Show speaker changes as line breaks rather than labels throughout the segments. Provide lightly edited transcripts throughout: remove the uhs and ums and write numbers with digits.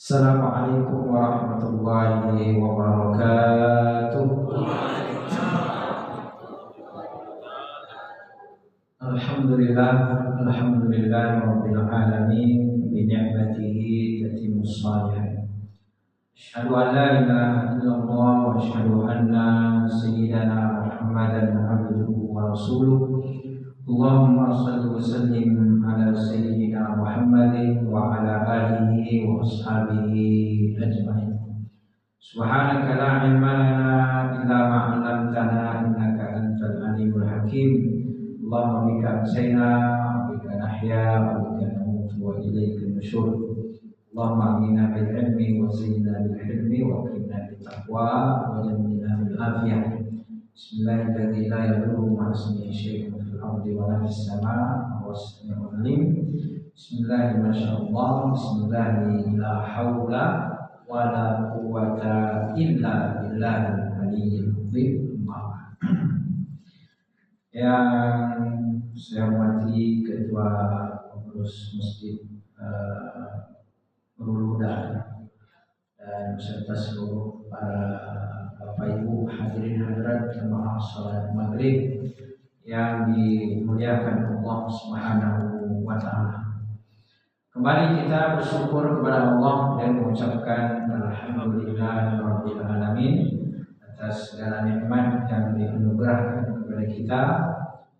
Assalamualaikum warahmatullahi wabarakatuh. Alhamdulillah, alhamdulillah rabbil alamin bi ni'matihi tatimmus shalihat. Asyhadu an la ilaha illallah wa asyhadu anna sayyidana Muhammadan abduhu wa rasuluh. Allahumma shalli wa sallim ala sayyidina Muhammadin wa ala alihi wa ashabihi ajma'in. Subhanaka la ilma lana illa ma 'allamtana innaka antal alimul hakim. Allahumma bika amsayna wa bika nahya wa bika namutu wa ilaika nusyur. Allahumma amina bil ilmi wa zayyinna bil hilmi wa akrimna bit taqwa wa jammilna bil afiyah. Bismillahirrahmanirrahim. La yadurru ma'a ismihi syai'un fil ardi wa la fis samaa'i wa huwas samii'ul 'aliim. Bismillah masyaallah. Bismillah la haula wa la quwwata illa billahil aliyyil azim. Yang saya hormati Ketua Pengurus Masjid Nurul Huda dan beserta seluruh para Bapak Ibu hadirin hadirat jemaah salat maghrib yang dimuliakan Allah Subhanahu wa taala. Kembali kita bersyukur kepada Allah dan mengucapkan alhamdulillahirabbil alamin atas segala nikmat yang dianugerahkan kepada kita.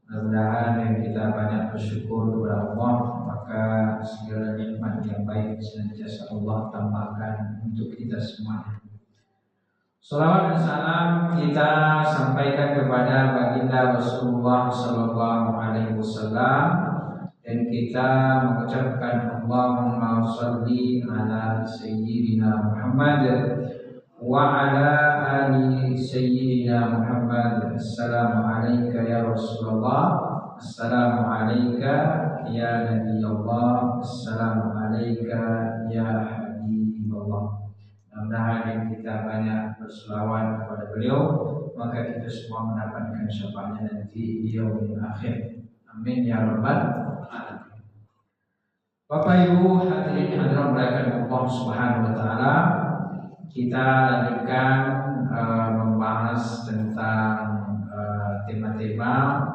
Mudah-mudahan yang kita banyak bersyukur kepada Allah, maka segala nikmat yang baik senantiasa Allah tambahkan untuk kita semuanya. Salawat dan salam kita sampaikan kepada baginda Rasulullah Sallallahu Alaihi Wasallam dan kita mengucapkan Allahumma sholli ala Sayyidina Muhammad wa ala ali Sayyidina Muhammad. Assalamualaikum ya Rasulullah, Assalamualaikum ya Nabi Allah, Assalamualaikum ya Habibullah. Mudah-mudahan yang kita banyak berselawat kepada beliau, maka kita semua mendapatkan syafaatnya nanti di yaumil akhir. Amin ya rabbal alamin. Bapak Ibu hadirin hadirat muliakan Allah Subhanahu wa taala, kita lanjutkan membahas tentang tema-tema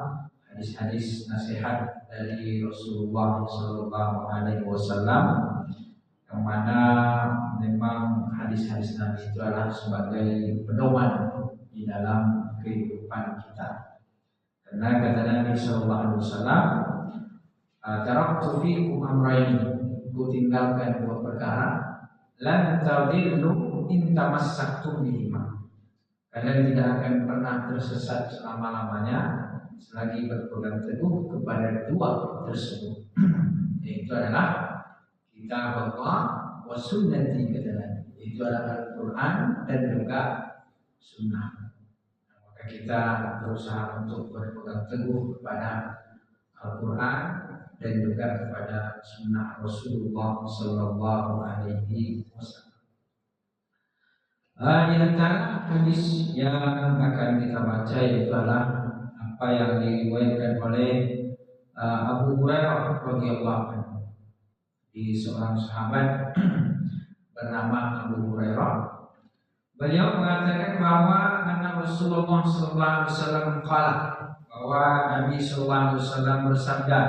hadis-hadis nasihat dari Rasulullah Sallallahu Alaihi Wasallam, yang mana memang hadis-hadis Nabi itu adalah sebagai pedoman di dalam kehidupan kita. Karena kata Nabi Sallallahu Alaihi Wasallam, taraktu fiikum amrayni, ku tinggalkan dua perkara, lan tadillu in tamassaktum bihima, kalian tidak akan pernah tersesat selama-lamanya selagi berpegang teguh kepada dua tersebut. Yaitu adalah kitab Allah wa sunnati, kata Nabi, itu adalah Al-Quran dan juga sunnah. Maka kita berusaha untuk berpegang teguh kepada Al-Quran dan juga kepada sunnah Rasulullah Sallallahu Alaihi Wasallam. Di antara hadis yang akan kita baca itu adalah apa yang diriwayatkan oleh Abu Hurairah radhiyallahu anhu. Di seorang sahabat bernama Abu Hurairah, beliau mengatakan bahwa Rasulullah sallallahu alaihi wasallam qala, bahwa Nabi sallallahu alaihi wasallam bersabda,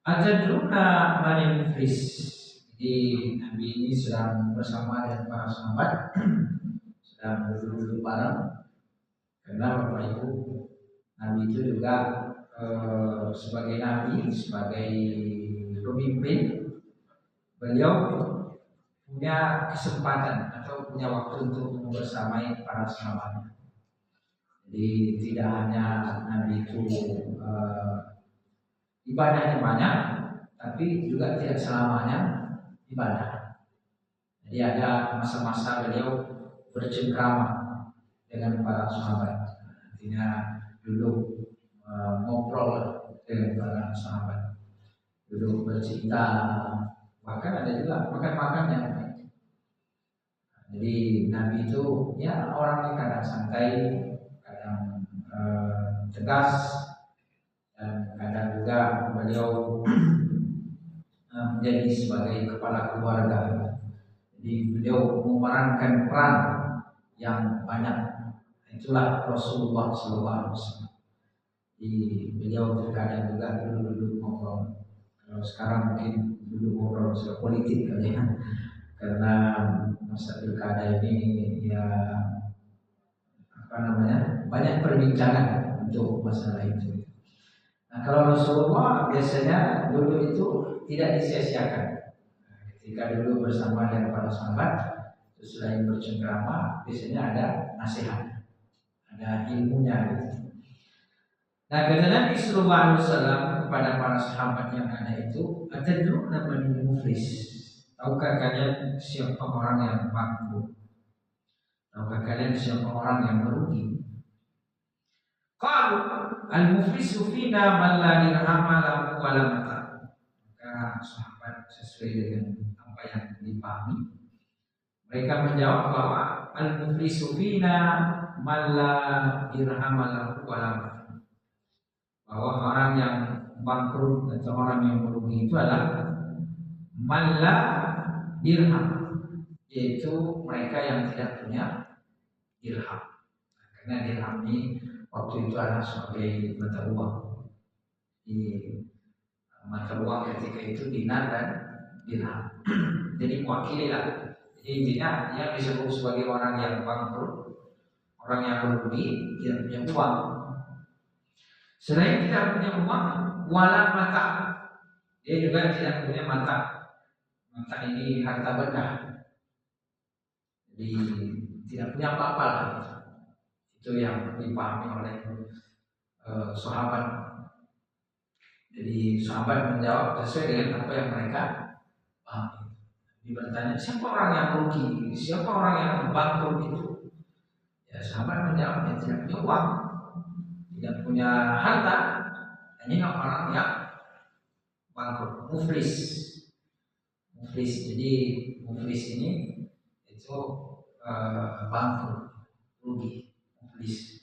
"Atadruna manil muflis." Jadi Nabi ini sedang bersama dengan para sahabat, sedang duduk-duduk bareng. Karena Bapak Ibu, Nabi itu juga sebagai Nabi, sebagai pemimpin, beliau punya kesempatan atau punya waktu untuk membersamai para sahabatnya. Jadi tidak hanya Nabi itu ibadahnya banyak, tapi juga tidak selamanya ibadah. Jadi ada masa-masa beliau bercengkrama dengan para sahabat, artinya duduk ngobrol dengan para sahabat, duduk bercerita, bahkan ada juga makan-makannya. Jadi Nabi itu ya orangnya kadang santai, kadang tegas, dan kadang juga beliau menjadi sebagai kepala keluarga. Jadi beliau memerankan peran yang banyak. Itulah Rasulullah SAW. Di beliau terkadang juga duduk-duduk ngobrol. Kalau sekarang mungkin duduk ngobrol soal politik kali ya. Karena masa pilkada ini ya apa namanya banyak perbincangan untuk masalah itu. Nah kalau Rasulullah biasanya dulu itu tidak disia-siakan. Ketika dulu bersama dengan para sahabat, selain bercengkrama, biasanya ada nasihat, ada ilmunya gitu. Nah kata Nabi Sallallahu Alaihi Wasallam kepada para sahabat yang ada itu, atadruna man muflis? Tahukah kalian siapa orang yang bangkrut? Tahukah kalian siapa orang yang merugi? Qalu al-muflisu fina man la dirham lahu wa la mata. Maka sahabat sesuai dengan apa yang dipahami, mereka menjawab bahwa al-muflisu fina man la dirham lahu wa la mata. Bahwa orang yang bangkrut atau orang yang merugi itu adalah man la dirham, yaitu mereka yang tidak punya dirham. Karena dirham ini waktu itu adalah sebagai mata uang. Di mata uang ketika itu dinar dan dirham. Jadi mewakili lah. Jadi intinya dia disebut sebagai orang yang bangkrut, orang yang merugi, tidak punya uang. Selain tidak punya uang, wala mata, dia juga tidak punya mata. Mata ini harta benda. Jadi tidak punya apa-apa lah. Itu yang dipahami oleh sahabat. Jadi sahabat menjawab sesuai dengan apa yang mereka pahami. Bertanya siapa orang yang rugi, siapa orang yang bangkrut itu? Ya sahabat menjawab dia tidak punya uang, tidak punya harta, hanya orang yang bangkrut, muflis. Muflis, jadi muflis ini itu bangkrut, rugi, muflis.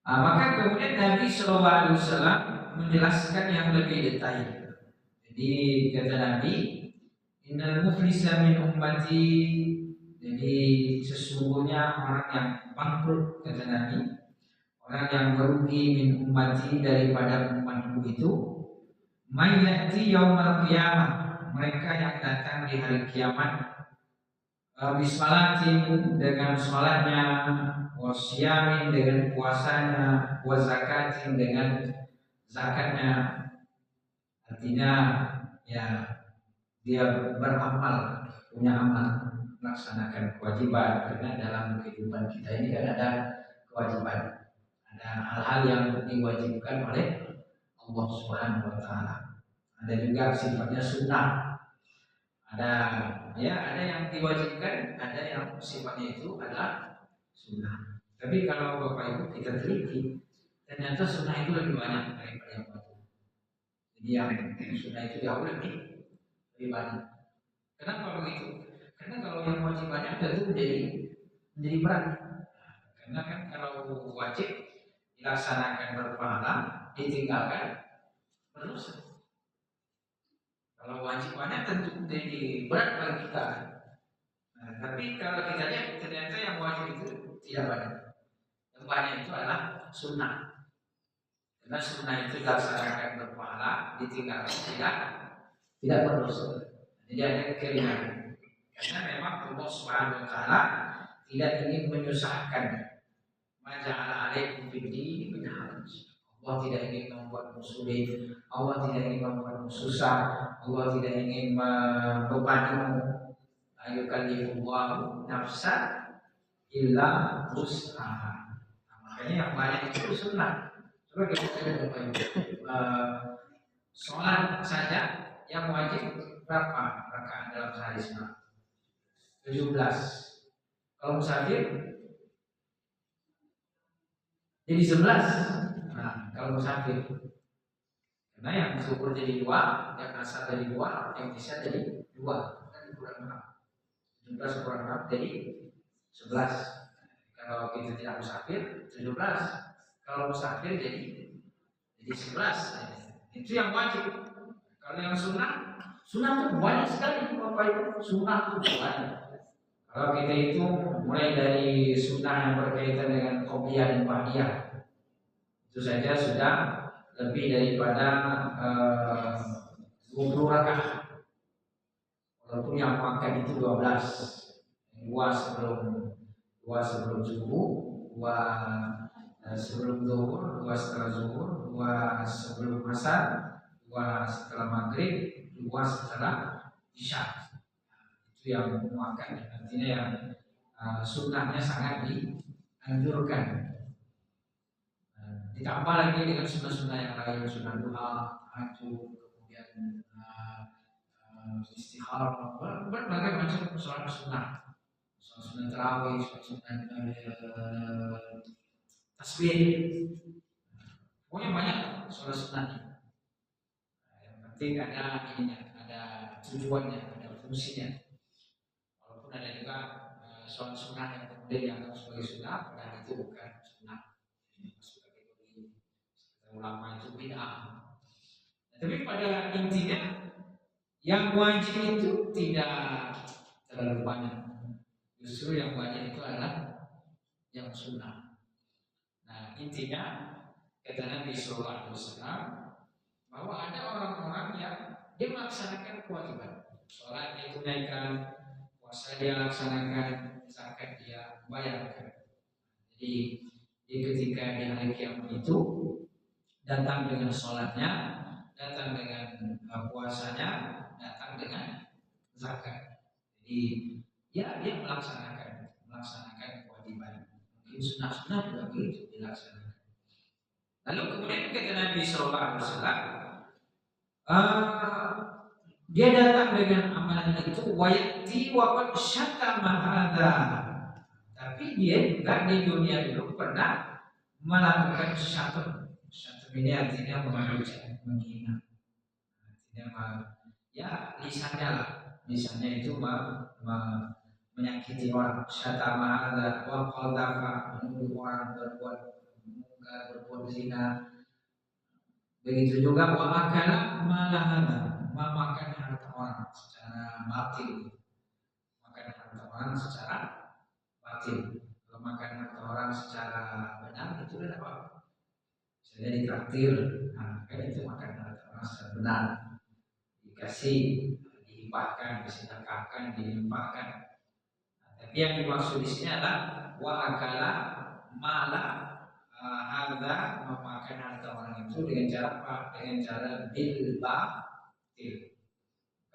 Maka kemudian Nabi Shallallahu Alaihi Wasallam menjelaskan yang lebih detail. Jadi kata Nabi, innal muflisa min ummati. Jadi sesungguhnya orang yang bangkrut, kata Nabi, orang yang merugi min ummati daripada umatku itu, may ya'ti yaumal qiyamah, mereka yang datang di hari kiamat, bisalatin dengan sholatnya, wasyamin dengan puasanya, wazakatin dengan zakatnya. Artinya ya dia beramal, punya amal, melaksanakan kewajiban. Karena dalam kehidupan kita ini kan ada kewajiban, ada hal-hal yang diwajibkan oleh Allah Subhanahu Wa Taala. Ada juga sifatnya sunnah. Ada yang diwajibkan, ada yang sifatnya itu adalah sunnah. Tapi kalau Bapak Ibu kita teliti, ternyata sunnah itu lebih banyak daripada yang wajib. Jadi yang sunnah itu jauh lebih banyak. Kenapa begitu? Karena kalau yang wajib banyak tentu menjadi berat. Karena kan kalau wajib dilaksanakan berpahala, ditinggalkan berdosa. Kalau wajib banyak tentu jadi berat bagi kita. Nah, tapi kalau kita lihat ternyata yang wajib itu tidak banyak. Yang banyak itu adalah sunnah. Karena sunnah itu dilaksanakan berpahala, ditinggalkan tidak berdosa. Jadi ada keringanan. Karena memang Allah Subhanahu Wa Taala tidak ingin menyusahkan. Maja'ala alaikum fid-din min haraj. Allah tidak ingin membuatmu sulit, Allah tidak ingin membuatmu susah, Allah tidak ingin membebanimu. Ayukallifullahu nafsan illa wus'aha. Makanya yang banyak itu sunnah. Coba kita lihat sholat saja yang wajib berapa rakaat dalam sehari semalam? 17. Kalau musafir jadi 11. Nah, kalau musafir, karena yang syukur jadi 2, yang asal jadi 2, yang bisa jadi 2, kan kurang 6. 17 kurang 6 jadi 11. Kalau kita tidak musafir 17. Kalau musafir jadi 11. Itu yang wajib. Kalau yang sunnah Sunnah itu banyak sekali Bapak Ibu, sunnah itu banyak. Kalau kita itu mulai dari sunnah yang berkaitan dengan qobliyah dan ba'diyah, itu saja sudah lebih daripada 20 rakaat. Walaupun yang makan itu 12, dua sebelum subuh, dua sebelum zuhur, dua setelah zuhur, dua sebelum asar, dua setelah maghrib, dua setelah isya. Itu yang makan, artinya yang sunnahnya sangat dianjurkan. Ditambah lagi dengan sunnah-sunnah yang lain, sunnah doa, hajj, kemudian istikharah, berbagai macam sholat sunnah, sunnah tarawih, sunnah tasbih, pokoknya banyak sholat sunnahnya. Yang penting ada ininya, ada tujuannya, ada fungsinya. Walaupun ada juga sholat sunnah yang kemudian dianggap sebagai sunnah, padahal itu bukan sunnah. Ulama itu bid'ah. Tapi pada intinya yang wajib itu tidak terlalu banyak. Justru yang banyak itu adalah yang sunnah. Nah intinya kata Nabi Sallallahu Alaihi Wasallam bahwa ada orang-orang yang dia melaksanakan kewajiban, sholat dia tunaikan, puasa dia laksanakan, zakat dia bayarkan. Jadi ketika di hari kiamat itu datang dengan sholatnya, datang dengan puasanya, datang dengan zakat. Jadi ya dia melaksanakan kewajiban. Mungkin sunnah-sunnah juga begitu dilaksanakan. Lalu kemudian kata Nabi Sallallahu Alaihi Wasallam, dia datang dengan amalan itu, wayati waqad syatama hadza. Tapi dia juga di dunia dulu pernah melakukan syatm. Syatm ini artinya menghujat, menghina. Artinya ya lisannya lah, lisannya itu menyakiti orang. Syatama hadza wa qadhafa, menuduh orang berbuat mungkar, berbuat zina. Begitu juga wa akala malahana, memakan harta orang secara batil. Makan harta orang secara batil. Kalau makan harta orang secara benar itu adalah apa? Misalnya ditraktir, nah kan itu makan harta orang secara benar. Dikasih, dihibahkan, disedekahkan, dilimpahkan. Nah, tapi yang dimaksud di sini adalah wa akala mala harta, memakan harta orang itu dengan cara apa? Dengan cara bil batil.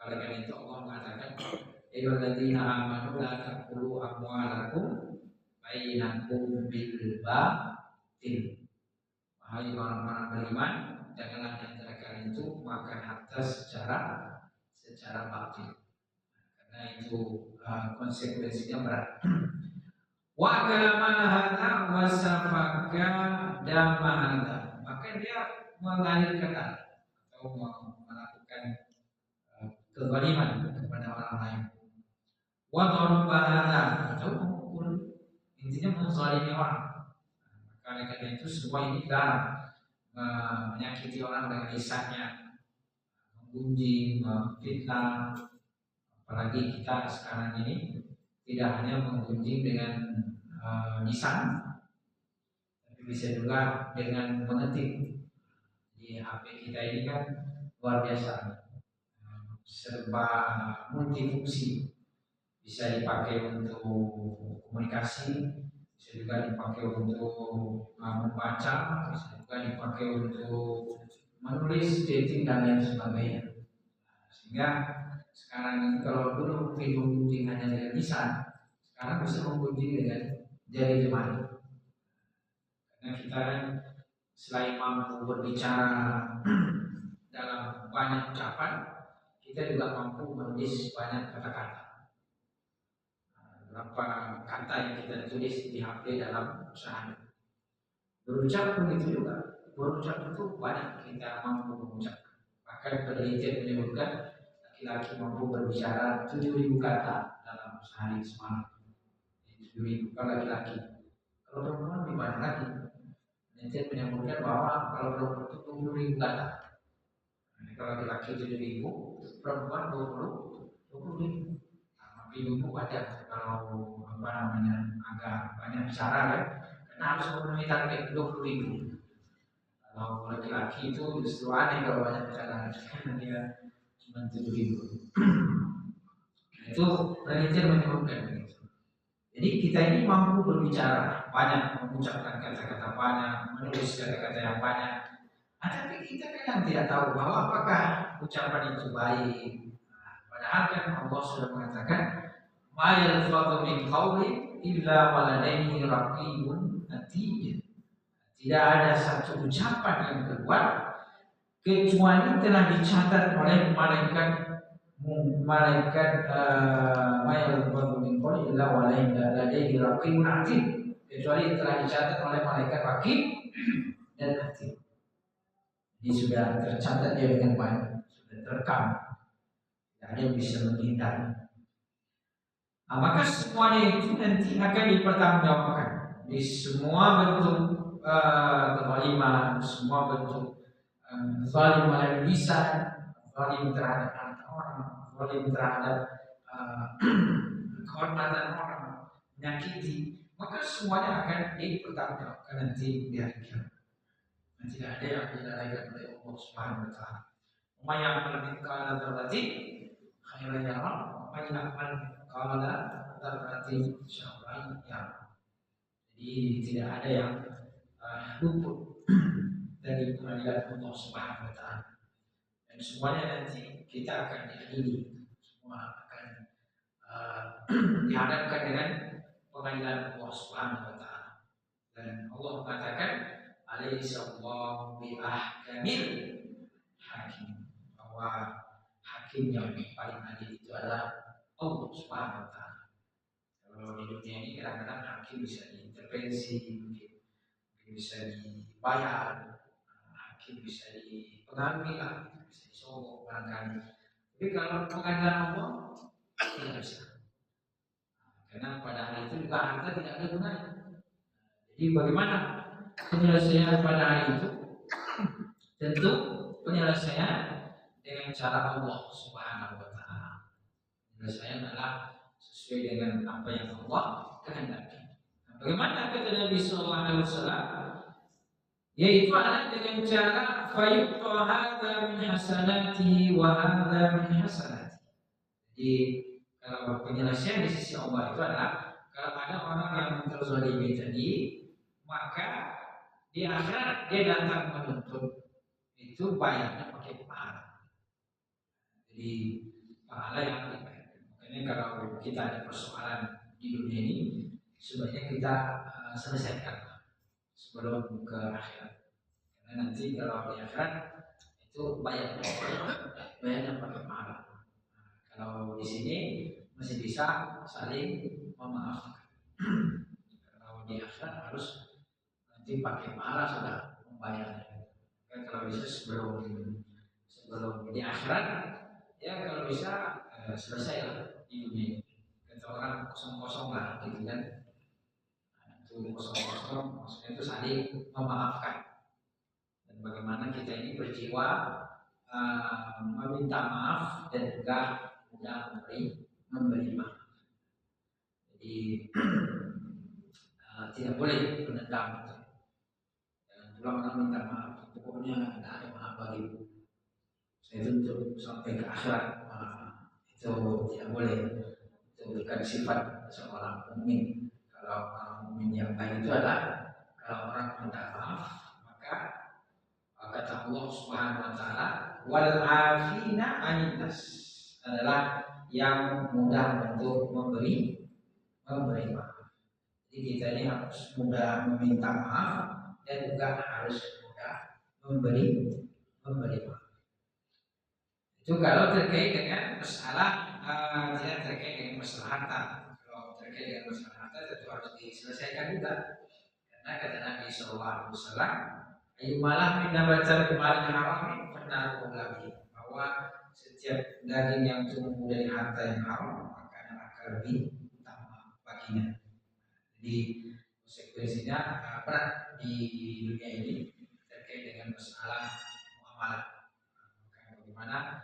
Oleh karena itu Allah mengatakan, ayyuhalladzina amanu la taqulu amwalakum bainakum bil batil. Wahai orang-orang beriman, janganlah di antara kalian itu makan harta secara batil. Karena itu konsekuensinya berat. Wa kalama hadza wa safaka damahada, maka dia mengalirkan darah atau melakukan kezaliman kepada orang lain. Wa darabahada, atau memukul, intinya menzalimi orang. Karena itu semua ini dilarang. Menyakiti orang dengan lisannya, menggunjing, memfitnah. Apalagi kita sekarang ini tidak hanya menggunjing dengan lisan, tapi bisa juga dengan mengetik. Di HP kita ini kan luar biasa, serba multifungsi. Bisa dipakai untuk komunikasi, bisa juga dipakai untuk membaca, bisa juga dipakai untuk menulis, dating dan lain sebagainya. Sehingga sekarang ini kalau dulu mungkin menggunjing hanya dengan lisan, sekarang bisa menggunjing dengan jari jemari. Karena kita selain mampu berbicara dalam banyak ucapan, kita juga mampu menulis banyak kata-kata. Berapa kata yang kita tulis di HP dalam sehari. Berucap pun itu juga. Berucap itu banyak kita mampu mengucapkan. Bahkan penelitian menyebutkan laki-laki mampu berbicara 7.000 kata dalam sehari semalam. 7.000 kalau laki-laki. Kalau perempuan lebih banyak lagi. Penelitian menyebutkan bahwa kalau perempuan itu 20.000 kata. Kalau laki-laki 7.000, perempuan 20.000. Tapi dulu wajar kalau apa namanya agak banyak bicara kan, karena harus memenuhi target 20.000. Kalau laki-laki itu justru aneh kalau banyak bicara, karena dia cuma 7.000. Itu penelitian menyebutkan begitu. Jadi kita ini mampu berbicara banyak, mengucapkan kata-kata banyak, menulis kata-kata yang banyak. Tapi kita kadang tidak tahu bahwa apakah ucapan itu baik. Padahal kan Allah sudah mengatakan, "Ma yalfadhu min qawlin illa waladaihi raqibun atid." Tidak ada satu ucapan yang keluar kecuali telah dicatat oleh malaikat mayal min qawli illa waladaihi raqibun atid, kecuali telah dicatat oleh malaikat raqib dan atid. Ini sudah tercatat dia dengan baik, sudah terekam, tidak ada yang bisa menghindari. Maka semuanya itu nanti akan dipertanggungjawabkan di semua bentuk kezaliman, semua bentuk zalim oleh lisan, zalim terhadap harta orang, zalim terhadap kehormatan orang, menyakiti, maka semuanya akan dipertanggungjawabkan nanti di hari kiamat. Dan tidak ada yang dilalaikan oleh Allah Subhanahu wa taala. Wa may ya'mal mithqala dzarratin khairan yarah, wa may ya'mal mithqala dzarratin syarran yarah. Jadi tidak ada yang luput dari pengadilan Allah Subhanahu wa taala. Dan semuanya nanti kita akan diadili, semua akan dihadapkan dengan pengadilan Allah Subhanahu wa taala. Dan Allah mengatakan, "Alaihissallahu bi ahkamil hakim." Bahwa hakim yang paling adil itu adalah Allah Subhanahu wa taala. Kalau di dunia ini kadang-kadang hakim bisa diintervensi, mungkin bisa dibayar, hakim bisa dipengaruhi lah, bisa disogok barangkali. Tapi kalau pengadilan Allah tidak bisa. Karena pada hari itu juga harta tidak ada gunanya. Jadi bagaimana penyelesaian pada hari itu? Tentu penyelesaian dengan cara Allah Subhanahu wa taala. Penyelesaian adalah sesuai dengan apa yang Allah kehendaki. Bagaimana kata Nabi sallallahu alaihi wasallam? Yaitu adalah dengan cara fayuqta hadza min hasanatihi wa hadza min hasanati. Jadi kalau penyelesaian di sisi Allah itu adalah kalau ada orang yang terzalimi tadi, maka di akhirat dia datang menuntut, itu bayarnya pakai pahala. Jadi pahala yang dibayar. Makanya kalau kita ada persoalan di dunia ini, sebaiknya kita selesaikan sebelum ke akhirat. Karena nanti kalau di akhirat itu bayarnya pakai pahala. Kalau di sini masih bisa saling memaafkan. Kalau di akhirat harus nanti pakai pahala sudah membayarnya. Kalau bisa sebelum di akhirat, ya kalau bisa selesai lah di dunia ini. Kata orang kosong-kosong lah, gitu kan? Itu kosong-kosong, maksudnya itu saling memaafkan. Dan bagaimana kita ini berjiwa meminta maaf dan juga mudah memberi maaf. Jadi tidak boleh menendam. Pulang orang minta maaf, pokoknya tidak ada maaf bagiku. Saya tuntut sampai ke akhirat. Itu tidak boleh. Itu bukan sifat seorang mukmin. Kalau orang mukmin yang baik itu adalah kalau orang minta maaf, maka kata Allah Subhanahu wa taala, wal afina 'anil nas, adalah yang mudah untuk memberi maaf. Jadi kita ini harus mudah meminta maaf dan juga harus mudah memberi maaf. Itu kalau terkait dengan masalah tidak terkait dengan masalah harta. Kalau terkait dengan masalah harta tentu harus diselesaikan juga. Karena kata Nabi Sallallahu Alaihi Wasallam, "Ayumalah min nabatal malin haramin fanaru lagi." Bahwa setiap daging yang tumbuh dari harta yang haram maka neraka lebih utama baginya. Jadi konsekuensinya berat di dunia ini terkait dengan masalah muamalah. bagaimana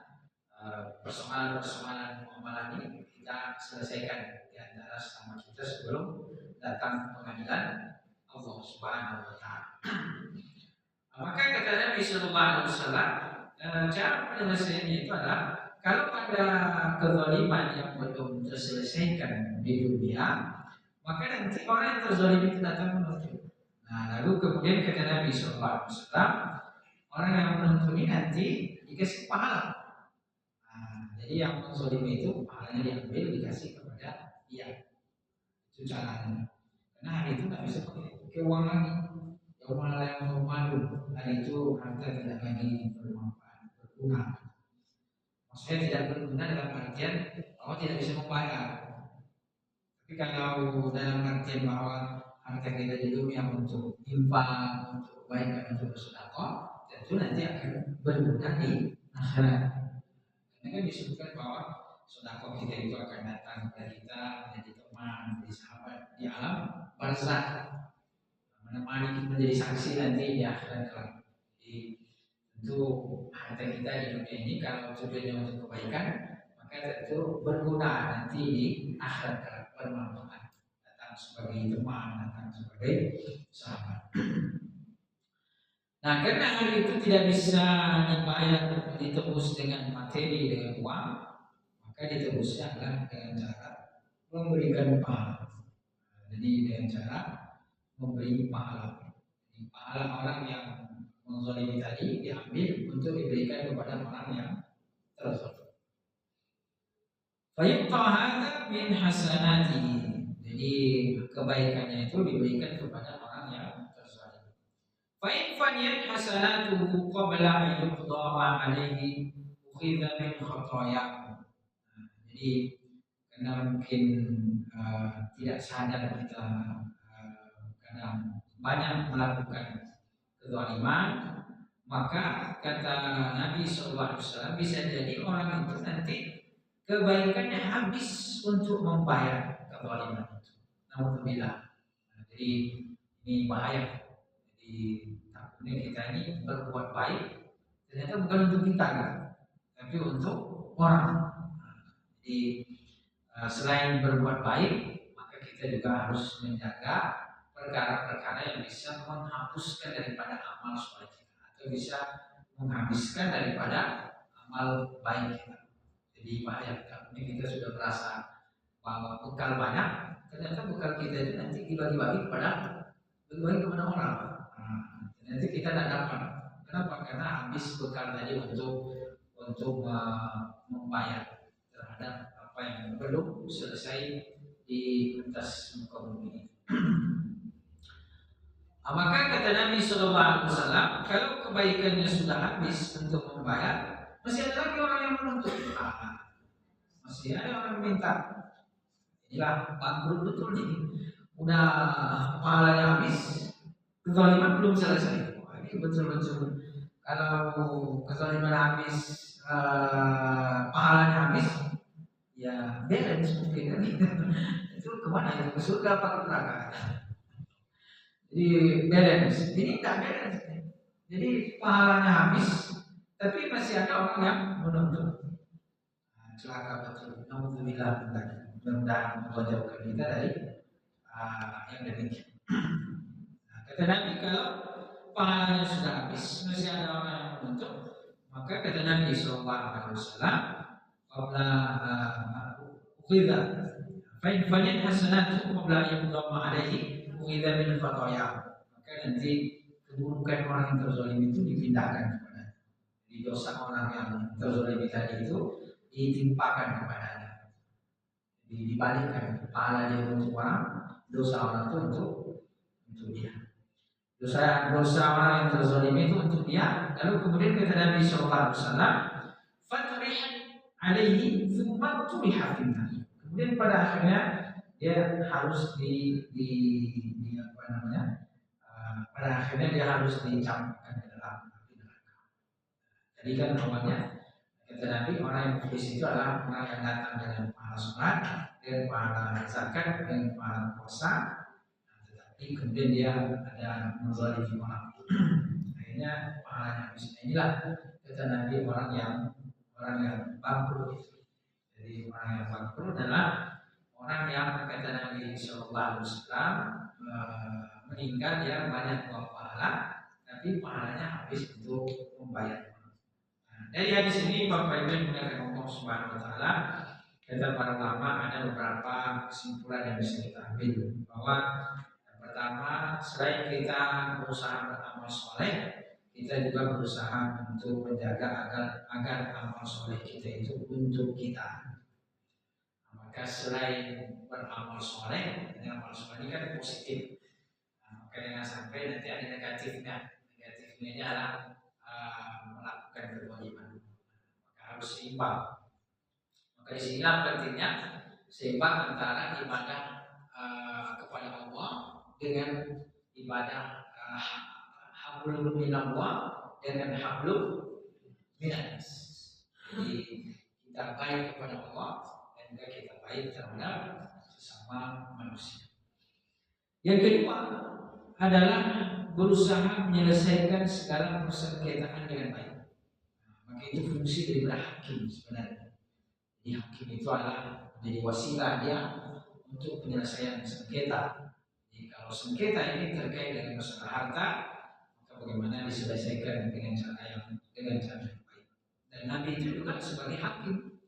persoalan-persoalan muamalah ini kita selesaikan di antara sesama kita sebelum datang pengadilan Allah Subhanahu wa taala. Maka kata Nabi sallallahu alaihi wasallam, cara penyelesaiannya itu adalah kalau ada kezaliman yang belum terselesaikan di dunia, maka nanti orang yang terzalimi itu datang menuntut. Nah, lalu kemudian kata Nabi sallallahu alaihi wasallam, orang yang menuntut ini nanti dikasih pahala. Jadi yang menzalimi itu pahalanya diambil dikasih kepada dia. Itu caranya. Karena hari itu nggak bisa pakai keuangan yang malah yang malu. Hari itu harta tidak lagi bermanfaat, berguna. Maksudnya tidak berguna dalam artian bahwa tidak bisa membayar. Tapi kalau dalam artian bahwa harta kita di dunia untuk infak, untuk kebaikan, untuk bersedekah, tentu nanti akan berguna di akhirat. Karena kan disebutkan bahwa sedekah kita itu akan datang kepada kita menjadi teman, menjadi sahabat di alam barzakh. Menemani menjadi saksi nanti di akhirat kelak. Jadi tentu harta kita di dunia ini kalau tujuannya untuk kebaikan, maka tentu berguna nanti di akhirat kelak, bermanfaat. Datang sebagai teman, datang sebagai sahabat. Nah, karena hari itu tidak bisa dibayar, ditebus dengan materi, dengan uang, maka ditebusnya adalah dengan cara memberikan pahala. Jadi dengan cara memberi pahala. Jadi, pahala orang yang menzalimi tadi diambil untuk diberikan kepada orang yang terzalimi. Fayuqta hadza min hasanatihi. Jadi kebaikannya itu diberikan kepada orang yang terzalimi. Fa in faniyat hasanatuhu qabla an yuqda ma alayhi ukhidha min khatayahu. Jadi karena mungkin tidak sadar kita kadang banyak melakukan kezaliman, maka kata Nabi SAW bisa jadi orang itu nanti kebaikannya habis untuk membayar kezaliman itu. Alhamdulillah. Jadi ini bahaya. Jadi takutnya kita ini berbuat baik ternyata bukan untuk kita kan, tapi untuk orang. Jadi selain berbuat baik, maka kita juga harus menjaga perkara-perkara yang bisa menghapuskan daripada amal soleh kita atau bisa menghabiskan daripada amal baik kita. Jadi bahaya kita sudah merasa bahwa bekal banyak, ternyata bekal kita itu nanti dibagi-bagi kepada orang. Nanti kita tidak dapat. Kenapa? Karena habis bekal tadi untuk membayar terhadap apa yang belum selesai di atas muka bumi. Maka kata Nabi SAW, kalau kebaikannya sudah habis untuk membayar, masih ada lagi orang yang menuntut. Masih ada orang minta. Inilah bangkrut betul nih. Udah pahalanya habis, kezaliman belum selesai. Ini betul-betul kalau kezaliman habis, pahalanya habis, ya balance mungkin kan. Itu kemana itu? Ke surga apa ke neraka? Jadi balance. Ini tidak balance. Jadi pahalanya habis, tapi masih ada orang yang menuntut. Celaka betul. Alhamdulillah, mudah-mudahan menjauhkan kita dari yang demikian. Kata Nabi, kalau pahalanya sudah habis, masih ada orang yang menuntut, maka kata Nabi SAW, qabla ukhidha fa in faniyat hasanatu qabla an yudamma alaihi ukhidha min khataya. Maka nanti keburukan orang yang terzalimi itu dipindahkan kepada, di dosa orang yang terzalimi tadi itu ditimpakan kepadanya, dibalikkan pahala dia untuk orang, dosa orang itu untuk dia. Dosa orang yang terzalimi itu untuk dia. Lalu kemudian kata Nabi SAW, fatrihan alaihi thumma turiha finnar. Kemudian pada akhirnya dia harus apa namanya? Pada akhirnya dia harus dicampakkan ke dalam api neraka. Jadi kan awalnya kata Nabi, orang yang kufis itu adalah orang yang datang dengan pahala sholat, dengan pahala zakat, dengan pahala puasa, tetapi kemudian dia ada menzalimi orang. Akhirnya pahalanya habis. Inilah kata Nabi orang yang orang yang bangkrut. Jadi orang yang bangkrut adalah orang yang kata Nabi Shallallahu Alaihi Wasallam meninggal dia banyak buang pahala, tapi pahalanya habis untuk membayar. Dari hadis ini Bapak Ibu yang mengatakan Allah Subhanahu Wa Taala, kata para ulama ada beberapa kesimpulan yang bisa kita ambil bahwa yang pertama, selain kita berusaha beramal soleh, kita juga berusaha untuk menjaga agar amal soleh kita itu untuk kita. Maka selain beramal soleh, amal soleh ini kan positif. Maka jangan sampai nanti ada negatifnya. Negatifnya ini adalah melakukan kewajiban. Maka harus seimbang. Maka disinilah pentingnya seimbang antara ibadah kepada Allah dengan ibadah hablum minallah dengan hablum minannas. Jadi kita baik kepada Allah dan juga kita baik terhadap sesama manusia. Yang kedua adalah berusaha menyelesaikan segala persengketaan dengan baik. Maka itu fungsi daripada hakim sebenarnya. Jadi hakim itu adalah menjadi wasilah dia untuk penyelesaian sengketa. Jadi kalau sengketa ini terkait dengan masalah harta, maka bagaimana diselesaikan dengan cara yang baik. Dan Nabi itu juga sebagai hakim.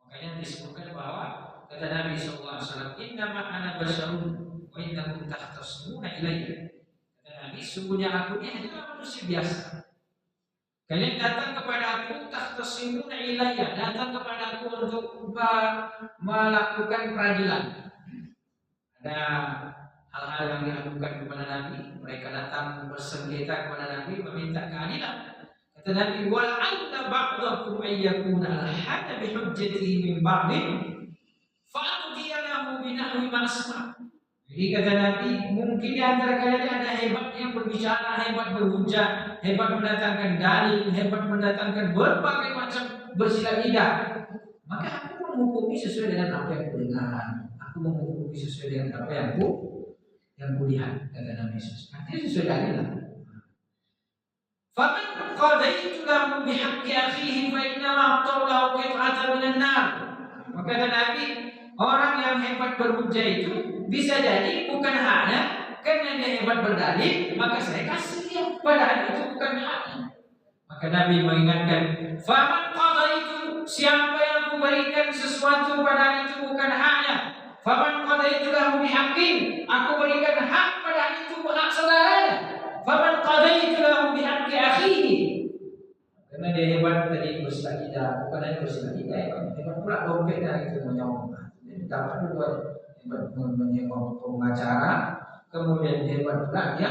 Makanya disebutkan bahwa kata Nabi SAW, innama ana basyarun wa innakum takhtasmuna ilayya. Kata Nabi, sungguhnya aku ini adalah manusia biasa. Kalian datang kepada aku takhtasmuna ilayya, datang kepada aku untuk melakukan peradilan. Ada hal-hal yang diadukan kepada Nabi, mereka datang bersengketa kepada Nabi meminta keadilan. Kata Nabi, wal'alla ba'dakum ayyakuna al-hada bihujjatihi min ba'din fa'udiya lahu binahwi ma'asma. Jadi kata Nabi, mungkin di antara kalian ada hebat yang berbicara, hebat berhujah, hebat mendatangkan dalil, hebat mendatangkan berbagai macam bersilat lidah. Maka aku menghukumi sesuai dengan apa yang kudengar. Aku menghukumi sesuai dengan apa yang kulihat, kata Nabi Yesus. Artinya sesuai dalil. Faman qadaitu lahu bihaqqi akhihi fa innama aqta'u qit'atan minan nar. Maka kata Nabi, orang yang hebat berhujah itu bisa jadi bukan haknya karena dia hebat berdalil, maka saya kasih dia, padahal itu bukan haknya. Maka Nabi mengingatkan, faman qadaitu, siapa yang memberikan sesuatu padahal itu bukan haknya. Faman qadaitu lahu bihaqqin, aku berikan hak padahal itu hak saudaranya. Faman qadaitu lahu bihaqqi akhihi, karena dia hebat tadi bersilat lidah, bukan hanya bersilat lidah, hebat pula dompetnya itu menyolong. Jadi dapat dua, hebat menyewa pengacara, kemudian hebat pula dia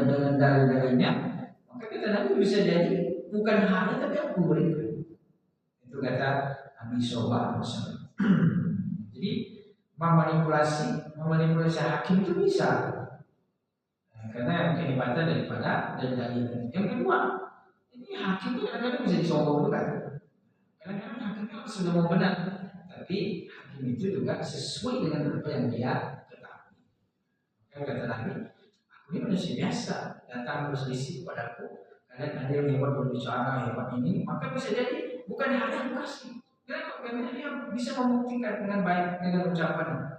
dengan dalil-dalilnya. Maka kita nanti bisa jadi bukan haknya tapi aku berikan. Itu kata Nabi Sallallahu Alaihi Wasallam. Jadi memanipulasi hakim itu bisa. Karena kehebatan daripada dalil. Yang kedua, ini hakim itu kadang-kadang bisa disombong juga. Kadang-kadang hakim itu sudah mau benar, tapi hakim itu juga sesuai dengan apa yang dia ketahui. Kata Nabi, aku ini manusia biasa, datang berselisih padaku. Kalian ada yang hebat berbicara, hebat ini, maka bisa jadi bukan hanya yang kasih. Karena dia bisa membuktikan dengan baik dengan ucapan.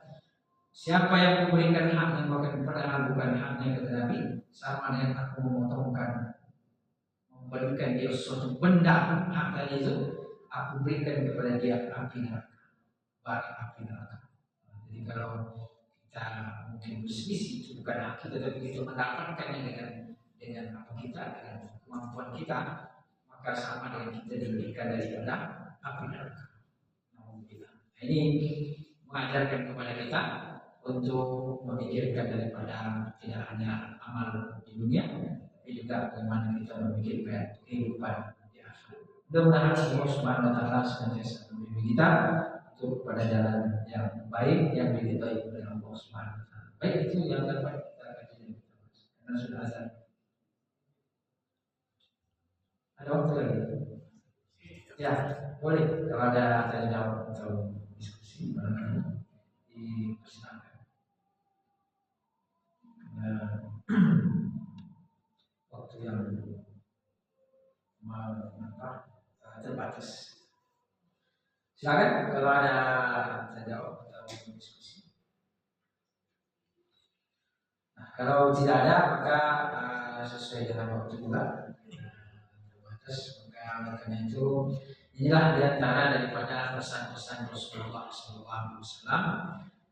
Siapa yang memberikan haknya padahal bukan haknya, kata Nabi, sama dengan aku memotongkan, memberikan dia suatu benda hak tadi itu, aku berikan kepada dia api neraka, bara api neraka. Jadi kalau kita mungkin berselisih itu bukan hak kita, tapi kita mendapatkannya dengan apa kita, dengan kemampuan kita, maka sama dengan kita diberikan daripada api neraka. Ini mengajarkan kepada kita untuk memikirkan daripada tidak hanya amal di dunia, tapi juga bagaimana kita memikirkan kehidupan di akhirat. Mudah-mudahan Allah Subhanahu Wa Taala senantiasa membimbing kita untuk pada jalan yang baik yang diridhai oleh Allah Subhanahu Wa Taala. Baik, itu yang dapat kita kaji karena sudah azan. Ada waktu lagi? Ya, boleh kalau ada tanya jawab atau diskusi di persidangan. Waktu yang terbatas. Silakan kalau ada jawab atau diskusi. Nah, kalau tidak ada maka sesuai dengan waktu juga terbatas. Maka karena itu inilah diantara daripada pesan-pesan Rasulullah SAW.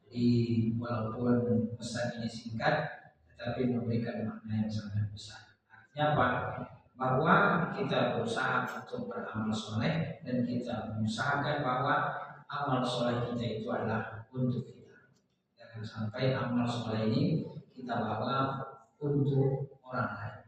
Jadi walaupun pesan ini singkat, tetapi memberikan makna yang sangat besar. Artinya apa? Bahwa kita berusaha untuk beramal soleh dan kita mengusahakan bahwa amal soleh kita itu adalah untuk kita. Jangan sampai amal soleh ini kita bawa untuk orang lain.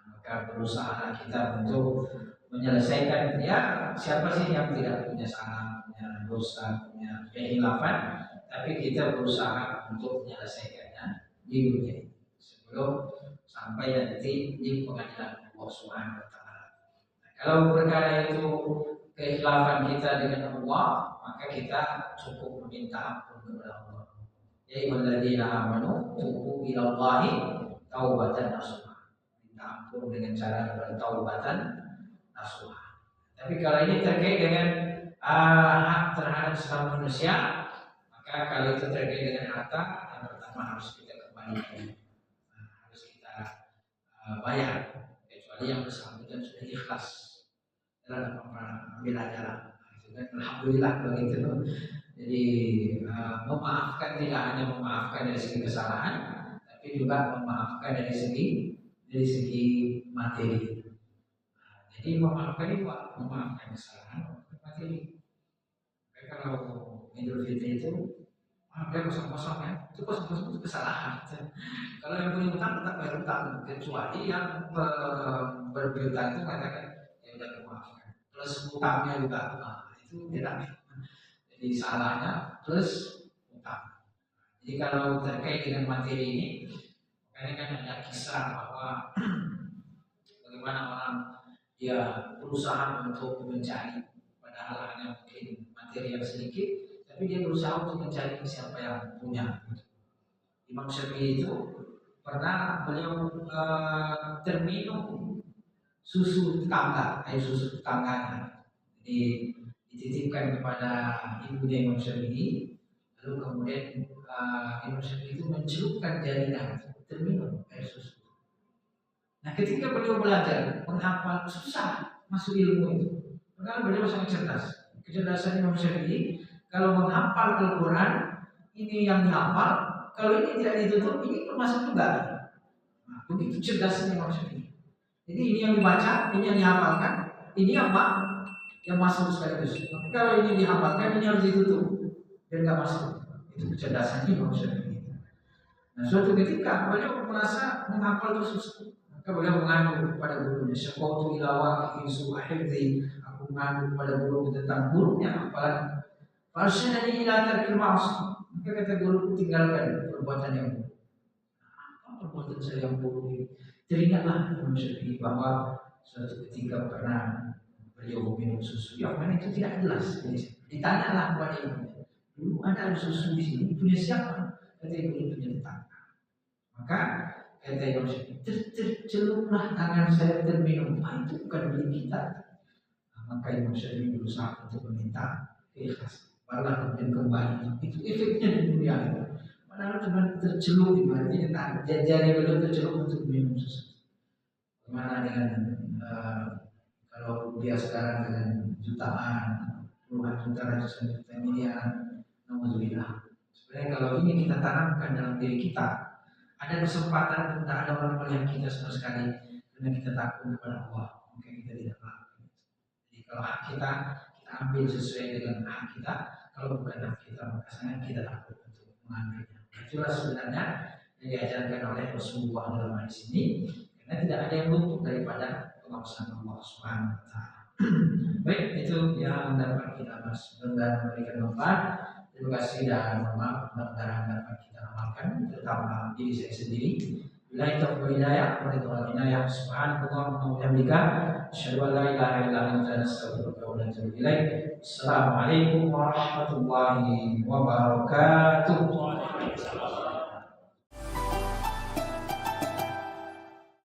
Maka berusaha kita untuk menyelesaikan, ya siapa sih yang tidak punya salah, punya dosa, punya kehilafan, tapi kita berusaha untuk menyelesaikannya di dunia ini sebelum sampai nanti di pengadilan Allah Subhanahu wa taala. Nah, kalau perkara itu kehilafan kita dengan Allah, maka kita cukup meminta ampun kepada Allah. Ya ayyuhalladzina amanu tubu ilallahi taubatan nasuha. Minta ampun dengan cara bertaubatan nasuha. Tapi kalau ini terkait dengan hak terhadap sesama manusia, maka kalau itu terkait dengan harta, yang pertama harus kita kembalikan, harus kita bayar, kecuali yang bersangkutan sudah ikhlas dalam bela jalan. Itu kan alhamdulillah begitu. Jadi memaafkan tidak hanya memaafkan dari segi kesalahan, tapi juga memaafkan dari segi materi. Jadi memaafkan itu memaafkan kesalahan, materi. Kalau Idul Fitri itu dia kosong-kosong ya, itu kosong-kosong itu kesalahan. Kalau yang punya utang tetap bayar utang, kecuali yang berpiutang itu katakan ya udah dimaafkan. Plus utangnya juga, itu beda. Jadi salahnya plus utang. Jadi kalau terkait dengan materi ini, makanya kan ada kisah bahwa bagaimana orang dia berusaha untuk mencari, padahal hanya mungkin materi yang sedikit, tapi dia berusaha untuk mencari siapa yang punya. Imam Syafi'i itu pernah beliau terminum susu tetangga, air susu tetangganya. Jadi dititipkan kepada ibunya Imam Syafi'i, lalu kemudian Imam Syafi'i itu mencelupkan jarinya terminum air susu. Nah, ketika beliau belajar menghafal, susah masuk ilmu itu. Padahal beliau sangat cerdas. Kecerdasan Imam Syafi'i, kalau menghafal Al-Quran, ini yang dihafal, kalau ini tidak ditutup, ini pun masuk juga. Nah, begitu cerdasnya Imam Syafi'i. Jadi ini yang dibaca, ini yang dihafalkan, ini apa? Yang masuk sekaligus. Tapi kalau ini dihafalkan, ini harus ditutup dan nggak masuk. Itu kecerdasan Imam Syafi'i. Nah, suatu ketika beliau merasa menghafal itu susah. Maka beliau mengadu kepada gurunya, syaqautu ila waqi'in su'ahidzi, aku mengadu kepada guru tentang buruknya hafalan. Farsyadani ila tarkil ma'asi. Maka kata guruku, tinggalkan perbuatan yang buruk. Apa perbuatan saya yang buruk ini? Teringatlah Imam Syafi'i bahwa suatu ketika pernah beliau minum susu yang mana itu tidak jelas. Ditanyalah kepada ibunya, dulu ada susu di sini, punya siapa? Kata ibunya, punya tetangga. Maka kata Imam Syafi'i, terceluplah tangan saya terminum. Itu bukan milik kita. Maka Imam Syafi'i berusaha untuk meminta keikhlasan. Malah kemudian kembali. Itu efeknya di dunia itu. Padahal cuma tercelup, artinya jari beliau tercelup untuk minum susu. Bagaimana dengan kalau dia sekarang dengan jutaan, puluhan juta, ratusan juta, miliar, alhamdulillah. Sebenarnya kalau ini kita tanamkan dalam diri kita, ada kesempatan untuk ada orang melihat kita sama sekali, karena kita takut kepada Allah, maka kita tidak melakukan. Jadi kalau hak kita ambil sesuai dengan hak kita. Kalau bukan hak kita, maka sangat kita takut untuk mengambilnya. Itulah sebenarnya yang diajarkan oleh Rasulullah dalam hadis ini, karena tidak ada yang luput daripada pengawasan Allah Subhanahu wa taala. Baik, itu yang dapat kita bahas dan memberikan manfaat. Terima kasih dan mohon maaf mudah-mudahan dapat kita amalkan, terutama diri saya sendiri. Bila taufiq hidayah, wa hidayah subhanallahi wa bihamdika, asyhadu an la ilaha illa anta, astaghfiruka wa atubu ilaik. Assalamualaikum warahmatullahi wabarakatuh.